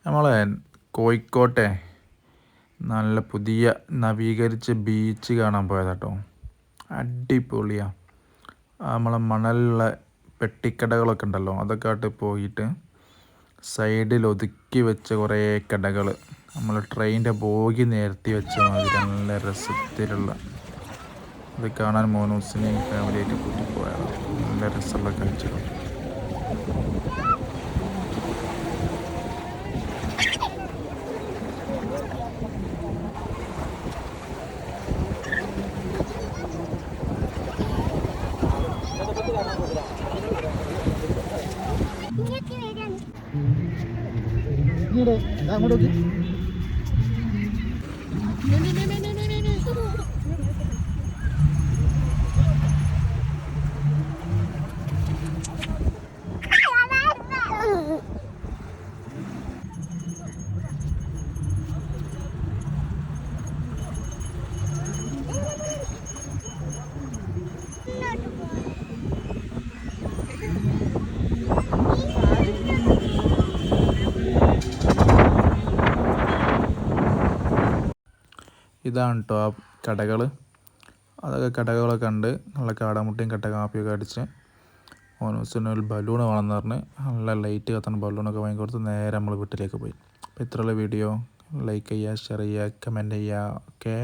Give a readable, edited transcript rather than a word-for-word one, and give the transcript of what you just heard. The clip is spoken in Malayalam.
നമ്മളെ കോഴിക്കോട്ടെ നല്ല പുതിയ നവീകരിച്ച ബീച്ച് കാണാൻ പോയതാട്ടോ. അടിപൊളിയാണ്. നമ്മളെ മണലുള്ള പെട്ടിക്കടകളൊക്കെ ഉണ്ടല്ലോ, അതൊക്കെ ആയിട്ട് പോയിട്ട് സൈഡിൽ ഒതുക്കി വെച്ച കുറേ കടകൾ, നമ്മൾ ട്രെയിനിൻ്റെ ബോഗി നിരത്തി വെച്ച മാതിരി നല്ല രസത്തിലുള്ള. ഇത് കാണാൻ മോനൂസിനെയും ഫാമിലിയായിട്ട് കൂട്ടി പോയതാണ്. നല്ല രസമുള്ള കാഴ്ചകൾ. അങ്ങോട്ട് നോക്കി. ഇതാണ് കേട്ടോ ആ കടകൾ. അതൊക്കെ കടകളൊക്കെ കണ്ട് നല്ല കാടാമുട്ടയും കട്ട കാപ്പിയൊക്കെ അടിച്ച് മോനൂസിന് ഒരു ബലൂൺ വേണമെന്ന് പറഞ്ഞ് നല്ല ലൈറ്റ് കത്തുന്ന ബലൂണൊക്കെ വാങ്ങി കൊടുത്ത് നേരെ നമ്മൾ വീട്ടിലേക്ക് പോയി. അപ്പോൾ ഇത്രയുള്ള വീഡിയോ ലൈക്ക് ചെയ്യുക, ഷെയർ ചെയ്യുക, കമൻറ്റ് ചെയ്യുക. ഓക്കേ.